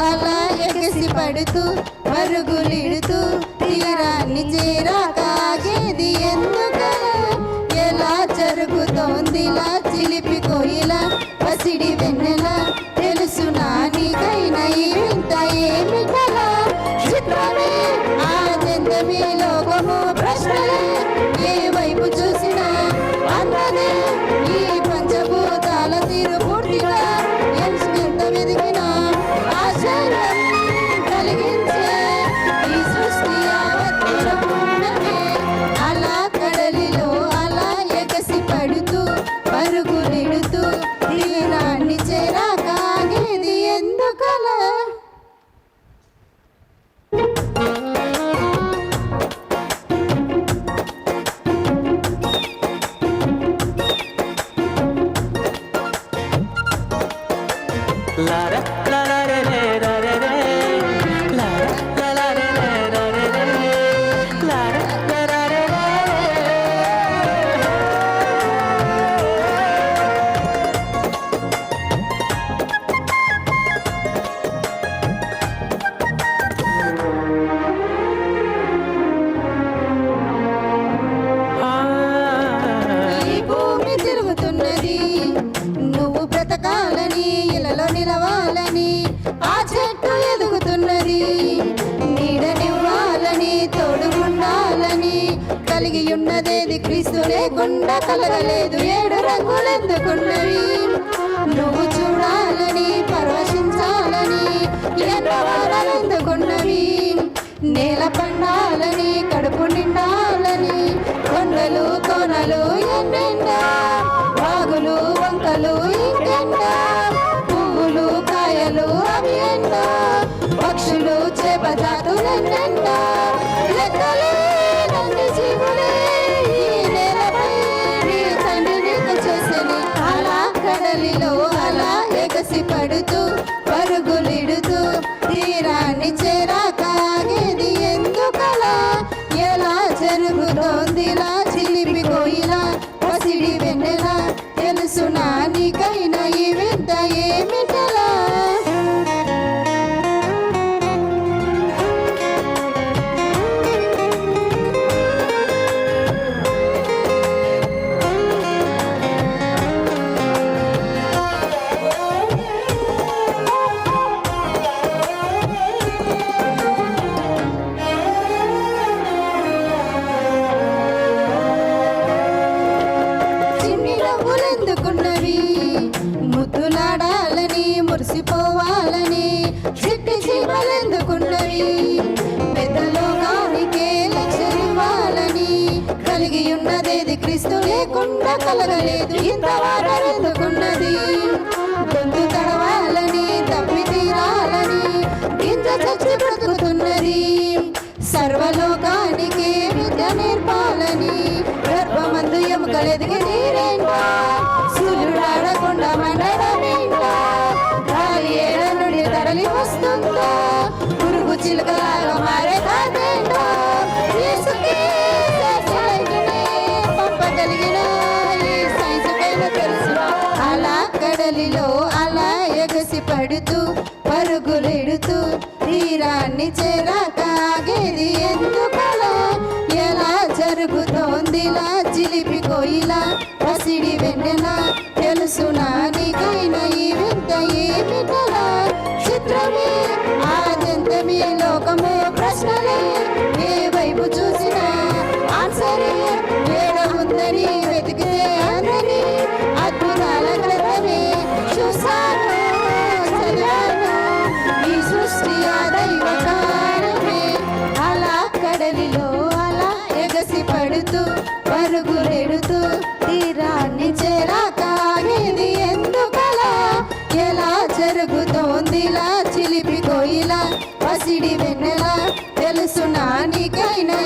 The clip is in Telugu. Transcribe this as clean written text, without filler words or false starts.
అలా ఎగసి పడుతూ పరుగులిడుతూ తీరాన్ని చేరాకాగేది ఎందుకలా? ఎలా జరుగుతోందిలా చిలిపి కోయిలా పసిడి వెన్నెలా? తెలుసునా నీకైనా ఈ వింత ఏమిటలా? చిత్రమే ఆనందమే లోకము ప్రశ్నలే ఏ వైపు చూసినా అన్నదే ఈ పంచభూతాల తీరు పూర్తిగా ఎంత వెదికినా ఆశ్చర్యం కలిగించే ఈ సృష్టి యావత్తున్నమే. అలా కడలిలో అలా ఎగసి పడుతూ పరుగులిడుతూ తీరాన్ని చేరాకాగేది ఎందుకలా? నువ్వు బ్రతకాలని ఇలలో నిలవాలని ఆ చెట్టు ఎదుగుతున్నది. నీడనివ్వాలని తోడుగుండాలని కలిగి ఉన్నదేది క్రీస్తు లేకుండా కలగలేదు. 7 రంగులెందుకున్నవి? నువ్వు చూడాలని పరవశించాలని ఎన్నవారెందుకున్నవి? నేల పండాలని కడుపు నిండాలని కొండలు కోనలు ఎన్నెండా వాగులు వంకలు ఇంకెండా పువ్వులు కాయలు అవి ఎండా పక్షులు చేపజాతులెన్నెండా లెక్కలేనన్ని జీవులే ఈ నేలపై నీ తండ్రి నీకు చేసెను. అలా కడలిలో అలా ఎగసి పడుతూ పరుగులిడుతూ తీరాన్ని చేరాకాగేది ఎందుకలా? ఎలా జరుగుతోందిలా చిలిపి కోయిలా పసిడి వెన్నెలా? తెలుసునా నీకైనా ఈ వింత ఏమిటలా? ముద్దులాడాలని మురిసిపోవాలని చిట్టి చీమలెందుకున్నవి? పెద్ద లోకానికే లక్ష్యమివ్వాలని కలిగి ఉన్నదేది క్రీస్తు లేకుండా కలగలేదు. ఇంతవారెందుకున్నది? గొంతు తడవాలని తప్పి తీరాలని గింజ చచ్చి బ్రతుకుతున్నది. సర్వలోకానికి విద్య నేర్పాలని గర్భమందు ఎముకలెదిగి నీరేంటా? సూర్యుడాడకుండా మండడమేంటా? గాలి ఏడ నుండి తరలి వస్తుందా? పురుగు చిలుకలాగా మారే కాదేంటా? యేసుకే పంపగలిగిన ఈ సైన్సుకైనా తెలుసునా? అలా కడలిలో అలా ఎగసి పడుతూ పరుగులిడుతూ తీరాన్ని చేరాకాగేది ఎందుకలా? ఎలా జరుగుతోందిలా చిలిపి కోయిలా పసిడి వెన్నెలా? తెలుసునా నీకైనా ఈ వింత ఏమిటలా? చిత్రమే ఆద్యంతమే లోకము ప్రశ్నలే ఏ వైపు చూసినా ఆన్సరే ఏడ ఉందని వెతికితే అందని అద్భుతాల గ్రంథమే చూసాను చదివాను ఈ సృష్టి ఆ దైవ కార్యమే. అలా కడలిలో అలా ఎగసి పడుతూ పరుగులెడుతూ తీరాన్ని చేరాకాగేది ఎందుకలా? ఎలా జరుగుతోందిలా చిలిపి కోయిలా పసిడి వెన్నెలా? తెలుసునా నీకైనా